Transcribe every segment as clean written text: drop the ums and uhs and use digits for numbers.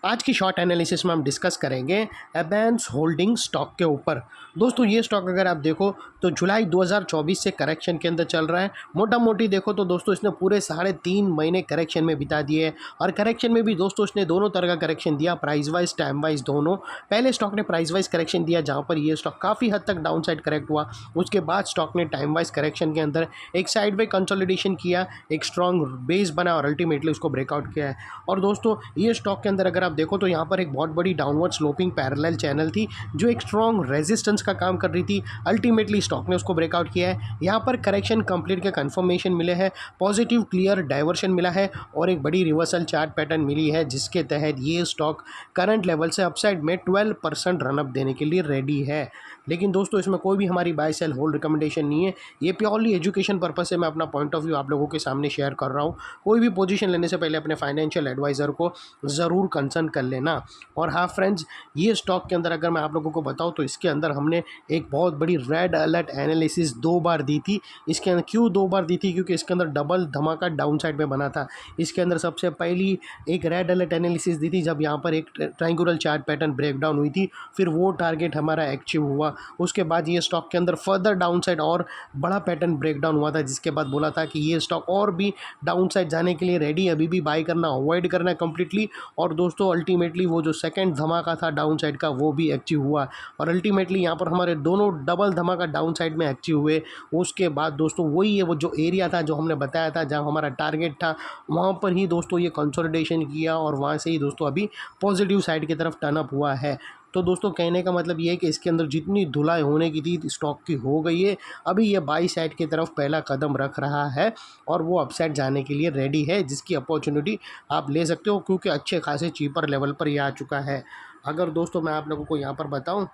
आज की short analysis में हम डिस्कस करेंगे एबेंस होल्डिंग स्टॉक के ऊपर। दोस्तों ये स्टॉक अगर आप देखो तो जुलाई 2024 से करेक्शन के अंदर चल रहा है। मोटा मोटी देखो तो दोस्तों इसने पूरे 3.5 महीने करेक्शन में बिता दिए हैं और करेक्शन में भी दोस्तों इसने दोनों तरह का करेक्शन दिया, प्राइस वाइज टाइम वाइज दोनों। पहले स्टॉक ने प्राइस वाइज करेक्शन दिया जहाँ पर ये स्टॉक काफ़ी हद तक डाउन साइड करेक्ट हुआ। उसके बाद स्टॉक ने टाइम वाइज करेक्शन के अंदर एक साइड बाई कंसोलिडेशन किया, एक स्ट्रॉन्ग बेस बना और अल्टीमेटली उसको ब्रेकआउट किया है। और दोस्तों ये स्टॉक के अंदर अगर आप देखो तो यहाँ पर एक बहुत बड़ी डाउनवर्ड स्लोपिंग पैरेलल चैनल थी जो एक स्ट्रॉन्ग रेजिस्टेंस का काम कर रही थी। अल्टीमेटली स्टॉक ने उसको ब्रेकआउट किया है। यहाँ पर करेक्शन कंप्लीट के कंफर्मेशन मिले हैं, पॉजिटिव क्लियर डाइवर्शन मिला है और एक बड़ी रिवर्सल चार्ट पैटर्न मिली है जिसके तहत ये स्टॉक करंट लेवल से अपसाइड में 12% रनअप देने के लिए रेडी है। लेकिन दोस्तों इसमें कोई भी हमारी बाय सेल होल्ड रिकमेंडेशन नहीं है, ये प्योरली एजुकेशन पर्पस से मैं अपना पॉइंट ऑफ व्यू आप लोगों के सामने शेयर कर रहा हूँ। कोई भी पोजीशन लेने से पहले अपने फाइनेंशियल एडवाइज़र को ज़रूर कंसल्ट कर लेना। और हाँ फ्रेंड्स, ये स्टॉक के अंदर अगर मैं आप लोगों को बताऊँ तो इसके अंदर हमने एक बहुत बड़ी रेड अलर्ट एनालिसिस 2 बार दी थी। इसके अंदर क्यों 2 बार दी थी? क्योंकि इसके अंदर डबल धमाका डाउन साइड में बना था। इसके अंदर सबसे पहली एक रेड अलर्ट एनालिसिस दी थी जब यहाँ पर एक ट्रायंगुलर चार्ट पैटर्न ब्रेकडाउन हुई थी, फिर वो टारगेट हमारा एक्टिव हुआ। उसके बाद ये स्टॉक के अंदर फर्दर डाउन साइड और बड़ा पैटर्न ब्रेकडाउन हुआ था जिसके बाद बोला था कि ये स्टॉक और भी डाउन साइड जाने के लिए रेडी, अभी भी बाय करना अवॉइड करना कम्प्लीटली। और दोस्तों अल्टीमेटली वो जो सेकंड धमाका था डाउन साइड का वो भी एक्टिव हुआ और अल्टीमेटली यहाँ पर हमारे दोनों डबल धमाका डाउन साइड में एक्टिव हुए। उसके बाद दोस्तों वही है वो जो एरिया था जो हमने बताया था जहाँ हमारा टारगेट था, वहाँ पर ही दोस्तों ये कंसोलिडेशन किया और वहाँ से ही दोस्तों अभी पॉजिटिव साइड की तरफ टर्न अप हुआ है। तो दोस्तों कहने का मतलब ये है कि इसके अंदर जितनी धुलाई होने की थी स्टॉक की हो गई है। अभी ये बाई साइड की तरफ पहला कदम रख रहा है और वो अपसाइड जाने के लिए रेडी है, जिसकी अपॉर्चुनिटी आप ले सकते हो क्योंकि अच्छे खासे चीपर लेवल पर ये आ चुका है। अगर दोस्तों मैं आप लोगों को यहाँ पर बताऊँ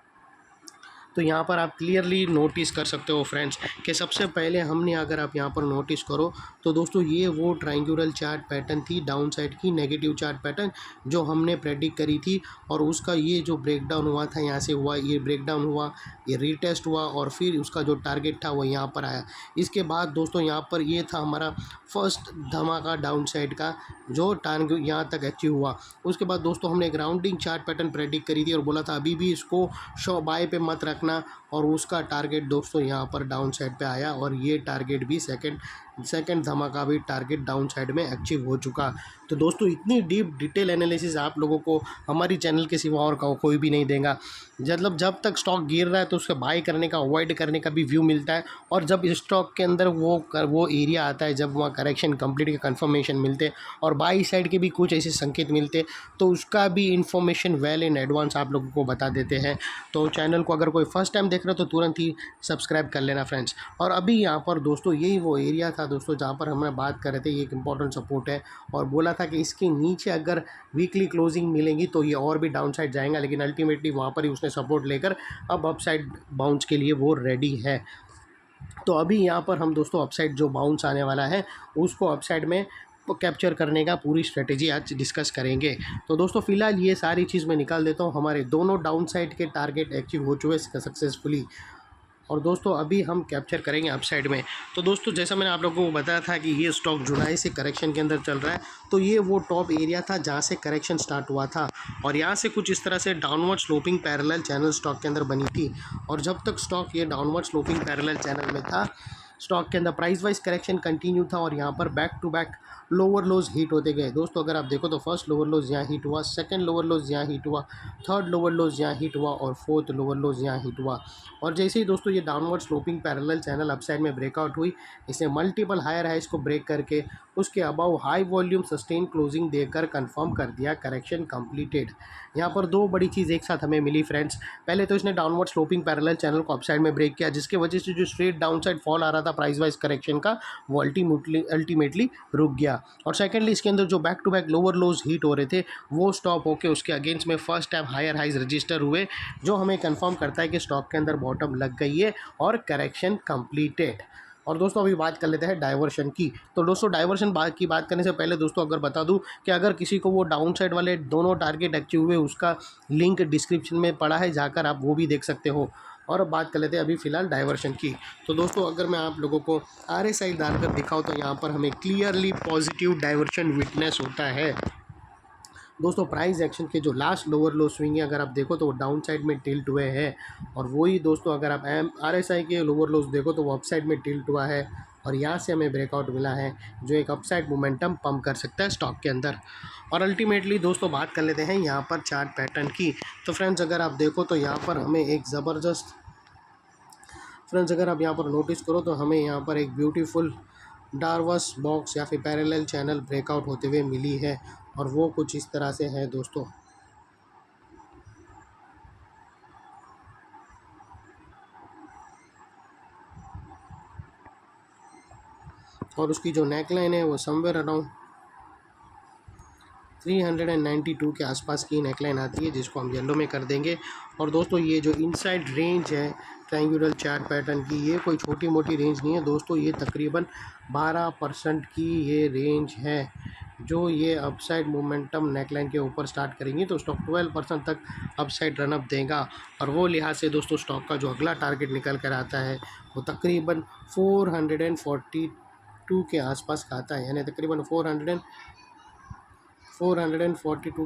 तो यहाँ पर आप क्लियरली नोटिस कर सकते हो फ्रेंड्स कि सबसे पहले हमने अगर आप यहाँ पर नोटिस करो तो दोस्तों ये वो ट्रायंगुलर चार्ट पैटर्न थी डाउन साइड की नेगेटिव चार्ट पैटर्न जो हमने प्रेडिक्ट करी थी और उसका ये जो ब्रेकडाउन हुआ था यहाँ से हुआ, ये ब्रेकडाउन हुआ, ये रीटेस्ट हुआ और फिर उसका जो टारगेट था वो यहाँ पर आया। इसके बाद दोस्तों यहाँ पर ये था हमारा फर्स्ट धमाका डाउन साइड का जो टारगेट यहाँ तक अचीव हुआ। उसके बाद दोस्तों हमने एक राउंडिंग चार्ट पैटर्न प्रेडिक्ट करी थी और बोला था अभी भी इसको शो बाय पे मत रखना और उसका टारगेट दोस्तों यहाँ पर डाउन साइड पे आया और ये टारगेट भी सेकंड धमाका भी टारगेट डाउन साइड में अचीव हो चुका। तो दोस्तों इतनी डीप डिटेल एनालिसिस आप लोगों को हमारी चैनल के सिवा और कोई भी नहीं देगा। मतलब जब तक स्टॉक गिर रहा है तो उसका बाय करने का अवॉइड करने का भी व्यू मिलता है और जब स्टॉक के अंदर वो एरिया आता है जब वहाँ करेक्शन कंप्लीट के कंफर्मेशन मिलते और बाई साइड के भी कुछ ऐसे संकेत मिलते तो उसका भी इंफॉर्मेशन वेल इन एडवांस आप लोगों को बता देते हैं। तो चैनल को अगर कोई फर्स्ट टाइम देख रहे हो तो तुरंत ही सब्सक्राइब कर लेना फ्रेंड्स। और अभी यहाँ पर दोस्तों यही वो एरिया था दोस्तों जहाँ पर हमने बात कर रहे थे, ये एक इंपॉर्टेंट सपोर्ट है और बोला था कि इसके नीचे अगर वीकली क्लोजिंग मिलेंगी तो ये और भी डाउन साइड जाएगा, लेकिन अल्टीमेटली वहाँ पर ही उसने सपोर्ट लेकर अब अपसाइड बाउंस के लिए वो रेडी है। तो अभी यहाँ पर हम दोस्तों अपसाइड जो बाउंस आने वाला है उसको अपसाइड में कैप्चर करने का पूरी स्ट्रेटेजी आज डिस्कस करेंगे। तो दोस्तों फिलहाल ये सारी चीज़ मैं निकाल देता हूँ। हमारे दोनों डाउन साइड के टारगेट अचीव हो चुके हैं सक्सेसफुली और दोस्तों अभी हम कैप्चर करेंगे अपसाइड में। तो दोस्तों जैसा मैंने आप लोगों को बताया था कि ये स्टॉक जुलाई से करेक्शन के अंदर चल रहा है, तो ये वो टॉप एरिया था जहाँ से करेक्शन स्टार्ट हुआ था और यहाँ से कुछ इस तरह से downward sloping parallel channel stock के अंदर बनी थी। और जब तक स्टॉक ये डाउनवर्ड स्लोपिंग पैरेलल चैनल में था स्टॉक के अंदर प्राइस वाइज करेक्शन कंटिन्यू था और यहाँ पर back to back lower lows hit होते गए। दोस्तों अगर आप देखो तो फर्स्ट लोअर लोज यहाँ हिट हुआ, सेकंड लोअर लोज यहाँ हिट हुआ, थर्ड लोअर लोज यहाँ हिट हुआ और फोर्थ लोअर लोज यहाँ हिट हुआ। और जैसे ही दोस्तों ये downward sloping parallel channel upside में ब्रेकआउट हुई, इसने मल्टीपल हायर हाइज को ब्रेक करके उसके above high volume sustain closing देकर कंफर्म कर दिया करेक्शन कंप्लीटेड। यहाँ पर दो बड़ी चीज़ एक साथ हमें मिली फ्रेंड्स। पहले तो इसने डाउनवर्ड स्लोपिंग पैरेलल चैनल को अपसाइड में ब्रेक किया जिसकी वजह से जो स्ट्रेट डाउन साइड फॉल आ रहा था प्राइस वाइज करेक्शन का वो अल्टीमेटली रुक गया। और सेकेंडली इसके अंदर जो back to back lower lows hit हो रहे थे वो स्टॉप होके उसके अगेंस्ट में first time higher highs register हुए, जो हमें कंफर्म करता है कि स्टॉक के अंदर बॉटम लग गई है और करेक्शन कंप्लीटेड। और दोस्तों अभी बात कर लेते हैं डाइवर्शन की। तो दोस्तों डाइवर्शन की बात करने से पहले दोस्तों अगर बता दूं कि अगर किसी को वो डाउन साइड वाले दोनों टारगेट अचीव हुए उसका लिंक डिस्क्रिप्शन में पड़ा है, जाकर आप वो भी देख सकते हो। और अब बात कर लेते हैं अभी फ़िलहाल डाइवर्शन की। तो दोस्तों अगर मैं आप लोगों को RSI डालकर दिखाऊं तो यहाँ पर हमें क्लियरली पॉजिटिव डाइवर्शन विटनेस होता है। दोस्तों प्राइस एक्शन के जो लास्ट लोअर लो स्विंग है अगर आप देखो तो वो डाउन साइड में टिल्ट हुए हैं, और वही दोस्तों अगर आप RSI के लोअर लोज देखो तो वो अप साइड में टिल्ट हुआ है, और यहाँ से हमें ब्रेकआउट मिला है जो एक अपसाइड मोमेंटम पंप कर सकता है स्टॉक के अंदर। और अल्टीमेटली दोस्तों बात कर लेते हैं यहाँ पर चार्ट पैटर्न की। तो फ्रेंड्स अगर आप देखो तो यहाँ पर हमें एक ज़बरदस्त, फ्रेंड्स अगर आप यहाँ पर नोटिस करो तो हमें यहाँ पर एक ब्यूटीफुल डार्वस बॉक्स या फिर पैरेलल चैनल ब्रेकआउट होते हुए मिली है, और वो कुछ इस तरह से है दोस्तों। और उसकी जो नेकलाइन है वो समवेयर अराउंड 392 के आसपास की नेकलाइन आती है, जिसको हम येलो में कर देंगे। और दोस्तों ये जो इनसाइड रेंज है ट्रायंगुलर चार्ट पैटर्न की, ये कोई छोटी मोटी रेंज नहीं है दोस्तों, ये तकरीबन 12% की ये रेंज है। जो ये अपसाइड मोमेंटम नेकलाइन के ऊपर स्टार्ट करेंगी तो स्टॉक 12% तक अपसाइड रनअप देगा, और वो लिहाज से दोस्तों स्टॉक का जो अगला टारगेट निकल कर आता है वो तकरीबन 442 के आसपास का आता है, यानी तकरीबन 442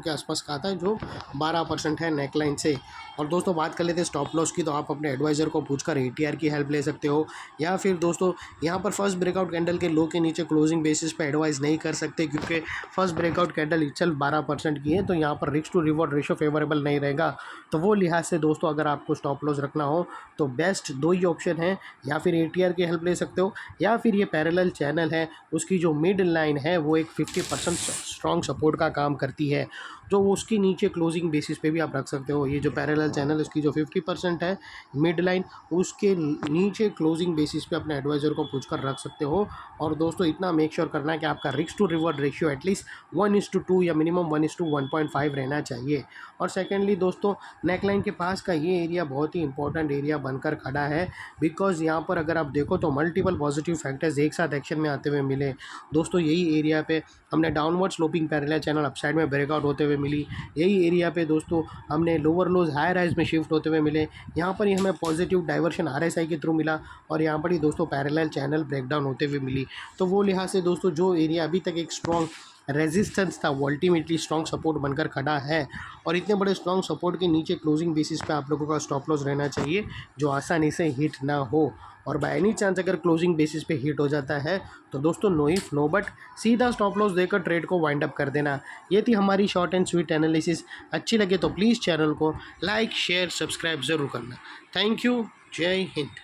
के आसपास का आता है, जो 12% है नेकलाइन से। और दोस्तों बात कर लेते हैं स्टॉप लॉस की, तो आप अपने एडवाइज़र को पूछकर ATR की हेल्प ले सकते हो, या फिर दोस्तों यहाँ पर फर्स्ट ब्रेकआउट कैंडल के लो के नीचे क्लोजिंग बेसिस पे एडवाइस नहीं कर सकते, क्योंकि फर्स्ट ब्रेकआउट कैंडल इटसेल्फ 12% की है, तो यहाँ पर risk to reward ratio favourable नहीं रहेगा। तो वो लिहाज से दोस्तों अगर आपको स्टॉप लॉस रखना हो तो बेस्ट दो ही ऑप्शन है, या फिर ATR की हेल्प ले सकते हो, या फिर ये पैरेलल चैनल है उसकी जो मिड लाइन है वो एक 50% स्ट्रॉन्ग सपोर्ट का काम करती है, जो उसकी नीचे क्लोजिंग बेसिस पे भी आप रख सकते हो। ये जो पैरेलल चैनल उसकी जो 50% है मिड लाइन, उसके नीचे क्लोजिंग बेसिस पे अपने एडवाइज़र को पूछकर रख सकते हो। और दोस्तों इतना मेक श्योर करना है कि आपका risk to reward ratio at least 1:2 या मिनिमम 1:1.5 रहना चाहिए। और सेकेंडली दोस्तों नेकलाइन के पास का ये एरिया बहुत ही इंपॉर्टेंट एरिया बनकर खड़ा है, बिकॉज यहाँ पर अगर आप देखो तो मल्टीपल पॉजिटिव फैक्टर्स एक साथ एक्शन में आते हुए मिले दोस्तों। यही एरिया पे हमने downward sloping parallel channel upside में ब्रेकआउट होते हुए मिली, यही एरिया पे दोस्तों हमने लोअर लोज हायर हाइज में शिफ्ट होते हुए मिले, यहाँ पर ही हमें पॉजिटिव डाइवर्शन RSI के थ्रू मिला, और यहाँ पर ही दोस्तों पैरेलल चैनल ब्रेकडाउन होते हुए मिली। तो वो लिहाज से दोस्तों जो एरिया अभी तक एक स्ट्रॉन्ग रेजिस्टेंस था वो अल्टीमेटली स्ट्रॉन्ग सपोर्ट बनकर खड़ा है, और इतने बड़े स्ट्रॉन्ग सपोर्ट के नीचे क्लोजिंग बेसिस पे आप लोगों का स्टॉप लॉस रहना चाहिए जो आसानी से हिट ना हो। और बाय एनी चांस अगर क्लोजिंग बेसिस पे हिट हो जाता है तो दोस्तों नो इफ नो बट सीधा स्टॉप लॉस देकर ट्रेड को वाइंड अप कर देना। ये थी हमारी शॉर्ट एंड स्वीट एनालिसिस। अच्छी लगे तो प्लीज़ चैनल को लाइक शेयर सब्सक्राइब ज़रूर करना। Thank you. जय हिंद।